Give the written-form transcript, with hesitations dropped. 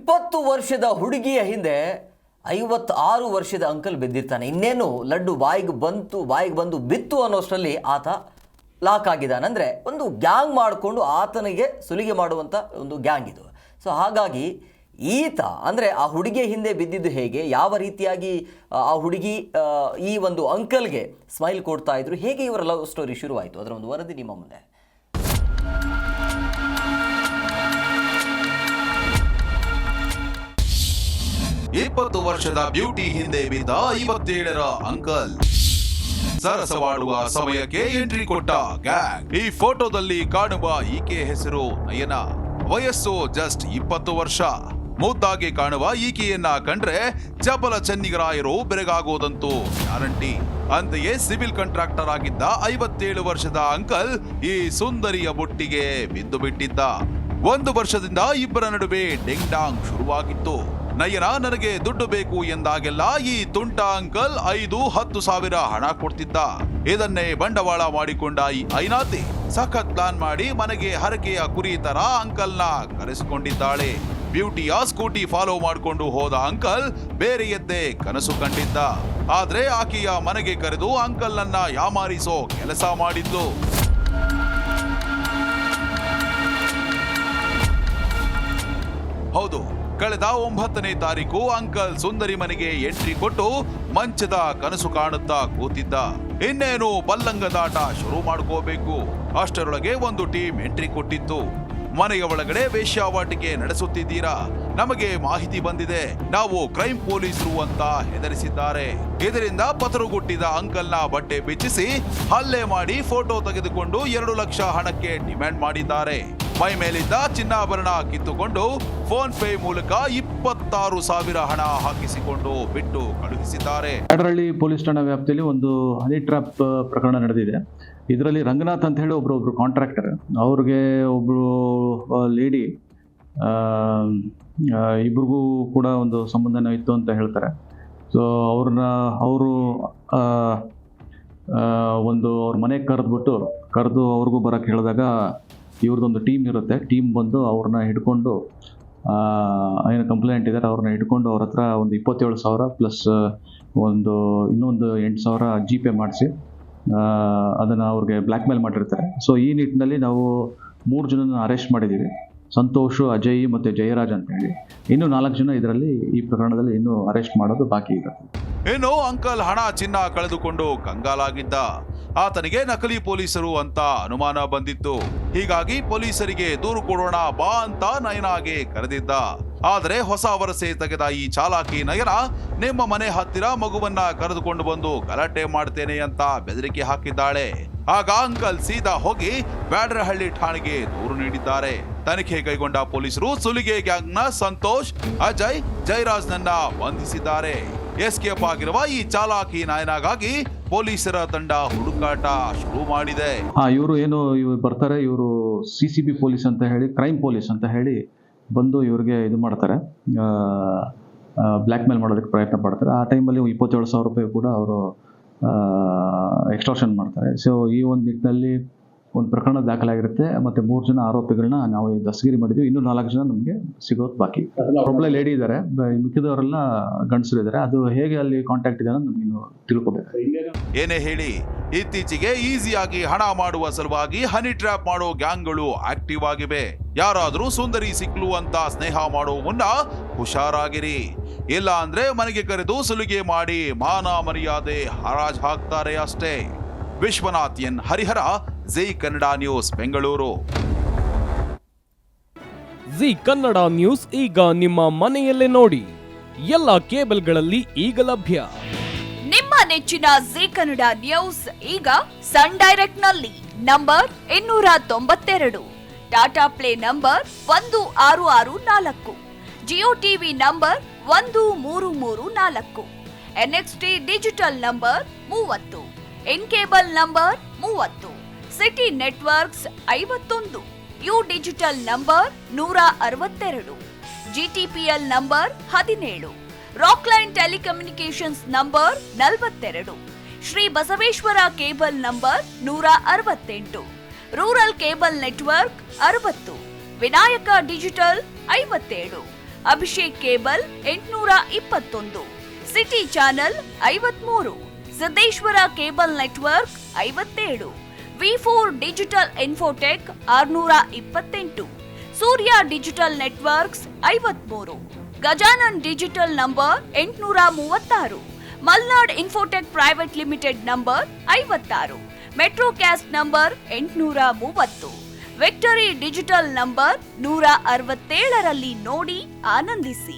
20 ವರ್ಷದ ಹುಡುಗಿಯ ಹಿಂದೆ 56 ವರ್ಷದ ಅಂಕಲ್ ಬಿದ್ದಿರ್ತಾನೆ. ಇನ್ನೇನು ಲಡ್ಡು ಬಾಯಿಗೆ ಬಂದು ಬಿತ್ತು ಅನ್ನೋಷ್ಟರಲ್ಲಿ ಆತ ಲಾಕ್ ಆಗಿದ್ದಾನೆ. ಅಂದರೆ ಒಂದು ಗ್ಯಾಂಗ್ ಮಾಡಿಕೊಂಡು ಆತನಿಗೆ ಸುಲಿಗೆ ಮಾಡುವಂಥ ಒಂದು ಗ್ಯಾಂಗ್ ಇದು. ಸೊ ಹಾಗಾಗಿ ಈತ ಅಂದರೆ ಆ ಹುಡುಗಿಯ ಹಿಂದೆ ಬಿದ್ದಿದ್ದು ಹೇಗೆ, ಯಾವ ರೀತಿಯಾಗಿ ಆ ಹುಡುಗಿ ಈ ಒಂದು ಅಂಕಲ್ಗೆ ಸ್ಮೈಲ್ ಕೊಡ್ತಾ ಇದ್ರು, ಹೇಗೆ ಇವರ ಲವ್ ಸ್ಟೋರಿ ಶುರುವಾಯಿತು, ಅದರ ಒಂದು ವರದಿ ನಿಮ್ಮ ಮುಂದೆ. ಇಪ್ಪತ್ತು ವರ್ಷದ ಬ್ಯೂಟಿ ಹಿಂದೆ ಬಿದ್ದ 57ರ ಅಂಕಲ್. ಸರಸವಾಡುವ ಸಮಯಕ್ಕೆ ಎಂಟ್ರಿ ಕೊಟ್ಟ ಗ್ಯಾಂಗ್. ಈ ಫೋಟೋದಲ್ಲಿ ಕಾಣುವ ಈಕೆ ಹೆಸರು ನಯನ. ವಯಸ್ಸು ಜಸ್ಟ್ 20 ವರ್ಷ. ಮುದ್ದಾಗಿ ಕಾಣುವ ಈಕೆಯನ್ನ ಕಂಡ್ರೆ ಚಪಲ ಚೆನ್ನಿಗರಾಯರು ಬೆರಗಾಗೋದಂತೂ ಗ್ಯಾರಂಟಿ. ಅಂತೆಯೇ ಸಿವಿಲ್ ಕಾಂಟ್ರಾಕ್ಟರ್ ಆಗಿದ್ದ 57 ವರ್ಷದ ಅಂಕಲ್ ಈ ಸುಂದರಿಯ ಬುಟ್ಟಿಗೆ ಬಿದ್ದು ಬಿಟ್ಟಿದ್ದ. 1 ವರ್ಷದಿಂದ ಇಬ್ಬರ ನಡುವೆ ಡಿಂಗ್ ಡಾಂಗ್ ಶುರುವಾಗಿತ್ತು. ನಯನ ನನಗೆ ದುಡ್ಡು ಬೇಕು ಎಂದಾಗೆಲ್ಲ ಈ ತುಂಟ ಅಂಕಲ್ 5-10 ಸಾವಿರ ಹಣ ಕೊಡ್ತಿದ್ದ. ಇದನ್ನೇ ಬಂಡವಾಳ ಮಾಡಿಕೊಂಡ ಈ ಐನಾತಿ ಸಖತ್ ಪ್ಲಾನ್ ಮಾಡಿ ಮನೆಗೆ ಹರಕೆಯ ಕುರಿ ತರ ಅಂಕಲ್ನ ಕರೆಸಿಕೊಂಡಿದ್ದಾಳೆ. ಬ್ಯೂಟಿಯ ಸ್ಕೂಟಿ ಫಾಲೋ ಮಾಡಿಕೊಂಡು ಹೋದ ಅಂಕಲ್ ಬೇರೆಯದ್ದೇ ಕನಸು ಕಂಡಿದ್ದ. ಆದ್ರೆ ಆಕೆಯ ಮನೆಗೆ ಕರೆದು ಅಂಕಲ್ ನನ್ನ ಯಾಮಾರಿಸೋ ಕೆಲಸ ಮಾಡಿದ್ಲು. ಹೌದು, ಕಳೆದ 9ನೇ ತಾರೀಕು ಅಂಕಲ್ ಸುಂದರಿ ಮನೆಗೆ ಎಂಟ್ರಿ ಕೊಟ್ಟು ಮಂಚದ ಕನಸು ಕಾಣುತ್ತಾ ಕೂತಿದ್ದ. ಇನ್ನೇನು ಬಲ್ಲಂಗದಾಟ ಶುರು ಮಾಡ್ಕೋಬೇಕು. ಅಷ್ಟರೊಳಗೆ ಒಂದು ಟೀಮ್ ಎಂಟ್ರಿ ಕೊಟ್ಟಿತ್ತು. ಮನೆಯ ಒಳಗಡೆ ವೇಶ್ಯಾವಾಟಿಕೆ ನಡೆಸುತ್ತಿದ್ದೀರಾ, ನಮಗೆ ಮಾಹಿತಿ ಬಂದಿದೆ, ನಾವು ಕ್ರೈಮ್ ಪೊಲೀಸರು ಅಂತ ಹೆದರಿಸಿದ್ದಾರೆ. ಇದರಿಂದ ಪತರುಗುಟ್ಟಿದ ಅಂಕಲ್ನ ಬಟ್ಟೆ ಬಿಚ್ಚಿಸಿ ಹಲ್ಲೆ ಮಾಡಿ ಫೋಟೋ ತೆಗೆದುಕೊಂಡು 2 ಲಕ್ಷ ಹಣಕ್ಕೆ ಡಿಮ್ಯಾಂಡ್ ಮಾಡಿದ್ದಾರೆ. ಮೈ ಮೇಲಿದ್ದ ಚಿನ್ನಾಭರಣ ಕಿತ್ತುಕೊಂಡು ಫೋನ್ ಪೇ ಮೂಲಕ 26 ಸಾವಿರ ಹಣ ಹಾಕಿಸಿಕೊಂಡು ಬಿಟ್ಟು ಕಳುಹಿಸಿದ್ದಾರೆ. ಬ್ಯಾಡರಹಳ್ಳಿ ಪೊಲೀಸ್ ಠಾಣಾ ವ್ಯಾಪ್ತಿಯಲ್ಲಿ ಒಂದು ಹನಿ ಟ್ರ್ಯಾಪ್ ಪ್ರಕರಣ ನಡೆದಿದೆ. ಇದರಲ್ಲಿ ರಂಗನಾಥ್ ಅಂತ ಹೇಳಿ ಒಬ್ರು ಕಾಂಟ್ರಾಕ್ಟರ್, ಅವ್ರಿಗೆ ಒಬ್ರು ಲೇಡಿ, ಇಬ್ರಿಗೂ ಕೂಡ ಒಂದು ಸಂಬಂಧನ ಇತ್ತು ಅಂತ ಹೇಳ್ತಾರೆ. ಸೊ ಅವರು ಒಂದು ಅವ್ರ ಮನೆಗೆ ಕರೆದು ಅವ್ರಿಗೂ ಬರೋಕ್ಕೆ ಹೇಳಿದಾಗ ಇವ್ರದ್ದೊಂದು ಟೀಮ್ ಇರುತ್ತೆ. ಟೀಮ್ ಬಂದು ಅವ್ರನ್ನ ಹಿಡ್ಕೊಂಡು, ಏನು ಕಂಪ್ಲೇಂಟ್ ಇದ್ದಾರೆ ಅವ್ರನ್ನ ಹಿಡ್ಕೊಂಡು ಅವ್ರ ಹತ್ರ ಒಂದು 27 ಸಾವಿರ ಪ್ಲಸ್ ಇನ್ನೊಂದು 8 ಸಾವಿರ GPay ಮಾಡಿಸಿ ಅದನ್ನು ಅವ್ರಿಗೆ ಬ್ಲ್ಯಾಕ್ ಮೇಲ್ ಮಾಡಿರ್ತಾರೆ. ಸೊ ಈ ನಿಟ್ಟಿನಲ್ಲಿ ನಾವು 3 ಜನನ ಅರೆಸ್ಟ್ ಮಾಡಿದ್ದೀವಿ. ಸಂತೋಷ್, ಅಜಯ್ ಮತ್ತು ಜಯರಾಜ್ ಅಂತ ಹೇಳಿ. ಇನ್ನೂ 4 ಜನ ಇದರಲ್ಲಿ ಈ ಪ್ರಕರಣದಲ್ಲಿ ಇನ್ನೂ ಅರೆಸ್ಟ್ ಮಾಡೋದು ಬಾಕಿ ಇರುತ್ತೆ. ಇನ್ನು ಅಂಕಲ್ ಹಣ ಚಿನ್ನ ಕಳೆದುಕೊಂಡು ಕಂಗಾಲಾಗಿದ್ದ. ಆತನಿಗೆ ನಕಲಿ ಪೊಲೀಸರು ಅಂತ ಅನುಮಾನ ಬಂದಿತ್ತು. ಹೀಗಾಗಿ ಪೊಲೀಸರಿಗೆ ದೂರು ಕೊಡೋಣ ಬಾ ಅಂತ ನಯನಾಗೆ ಕರೆದಿದ್ದ. ಆದರೆ ಹೊಸ ವರಸೆ ತೆಗೆದ ಈ ಚಾಲಾಕಿ ನಯನ ನಿಮ್ಮ ಮನೆ ಹತ್ತಿರ ಮಗುವನ್ನ ಕರೆದುಕೊಂಡು ಬಂದು ಗಲಾಟೆ ಮಾಡ್ತೇನೆ ಅಂತ ಬೆದರಿಕೆ ಹಾಕಿದ್ದಾಳೆ. ಆಗ ಅಂಕಲ್ ಸೀದಾ ಹೋಗಿ ಬ್ಯಾಡರಹಳ್ಳಿ ಠಾಣೆಗೆ ದೂರು ನೀಡಿದ್ದಾರೆ. ತನಿಖೆ ಕೈಗೊಂಡ ಪೊಲೀಸರು ಸುಲಿಗೆ ಗ್ಯಾಂಗ್ನ ಸಂತೋಷ್, ಅಜಯ್, ಜಯರಾಜ್ ನನ್ನ ಬಂಧಿಸಿದ್ದಾರೆ. ಎಸ್ಕೇಪ್ ಆಗಿರುವ ಈ ಚಾಲಾಕಿ ನಾಯನಾಗಾಗಿ ಪೊಲೀಸರ ತಂಡ ಹುಡುಕಾಟ ಶುರು ಮಾಡಿದೆ. ಇವರು ಬರ್ತಾರೆ, ಇವರು CCB ಪೊಲೀಸ್ ಅಂತ ಹೇಳಿ, ಕ್ರೈಮ್ ಪೊಲೀಸ್ ಅಂತ ಹೇಳಿ ಬಂದು ಇವ್ರಿಗೆ ಇದು ಮಾಡ್ತಾರೆ, ಬ್ಲ್ಯಾಕ್ ಮೇಲ್ ಮಾಡೋದಕ್ಕೆ ಪ್ರಯತ್ನ ಪಡ್ತಾರೆ. ಆ ಟೈಮಲ್ಲಿ 27 ಸಾವಿರ ರೂಪಾಯಿ ಕೂಡ ಅವರು ಎಕ್ಸ್ಟಾರ್ಷನ್ ಮಾಡ್ತಾರೆ. ಸೊ ಈ ಒಂದು ನಿಟ್ಟಿನಲ್ಲಿ ಒಂದು ಪ್ರಕರಣ ದಾಖಲಾಗಿರುತ್ತೆ. ಮತ್ತು 3 ಜನ ಆರೋಪಿಗಳನ್ನ ನಾವು ದಸ್ತಗಿರಿ ಮಾಡಿದ್ವಿ. ಇನ್ನೂ 4 ಜನ ನಮಗೆ ಸಿಗೋದು ಬಾಕಿ. ಒಬ್ಬಳೆ ಲೇಡಿ ಇದ್ದಾರೆ, ಮಿಕ್ಕಿದವರೆಲ್ಲ ಗಂಡಸರು ಇದ್ದಾರೆ. ಅದು ಹೇಗೆ ಅಲ್ಲಿ ಕಾಂಟ್ಯಾಕ್ಟ್ ಇದೆ ಅನ್ನೋದು ನಮಗಿನ್ನು ತಿಳ್ಕೊಬೇಕು. ಏನೇ ಹೇಳಿ, ಇತ್ತೀಚೆಗೆ ಈಸಿಯಾಗಿ ಹಣ ಮಾಡುವ ಸಲುವಾಗಿ ಹನಿ ಟ್ರ್ಯಾಪ್ ಮಾಡೋ ಗ್ಯಾಂಗ್ಗಳು ಆಕ್ಟಿವ್ ಆಗಿವೆ. ಯಾರಾದ್ರೂ ಸುಂದರಿ ಸಿಕ್ಲು ಅಂತ ಸ್ನೇಹ ಮಾಡೋ ಮುನ್ನ ಹುಷಾರಾಗಿರಿ. ಇಲ್ಲ ಅಂದ್ರೆ ಮನೆಗೆ ಕರೆದು ಸುಲಿಗೆ ಮಾಡಿ ಮಾನ ಮರ್ಯಾದೆ ಹರಾಜ್ ಹಾಕ್ತಾರೆ ಅಷ್ಟೇ. Vishwanath N Harihara, Zee Kannada news, Bengaluru. Zee Kannada news ಈಗ ನಿಮ್ಮ ಮನೆಯಲ್ಲೇ ನೋಡಿ. ಎಲ್ಲ ಕೇಬಲ್ಗಳಲ್ಲಿ ಈಗ ಲಭ್ಯ. ನಿಮ್ಮ ನೆಚ್ಚಿನ ಜಿ ಕನ್ನಡ ನ್ಯೂಸ್ ಈಗ ಸನ್ ಡೈರೆಕ್ಟ್ ನಲ್ಲಿ number 292, Tata play number 1664, Jio TV number 1334, NXT digital number 30, in cable number 30, city networks 51, U digital number 162, GTPL number 17, Rockline telecommunications number 42, Shri Basaveshwara cable number 168, rural cable network 60, Vinayaka digital 57, Abhishek cable 821, city channel 53, Siddeshwara cable network 57, V4 digital Infotech 628, Surya digital networks 53, Gajanan digital number 836, Malnad infotech private limited number 56, Metrocast number 830, victory digital number 167ರಲ್ಲಿ ನೋಡಿ ಆನಂದಿಸಿ.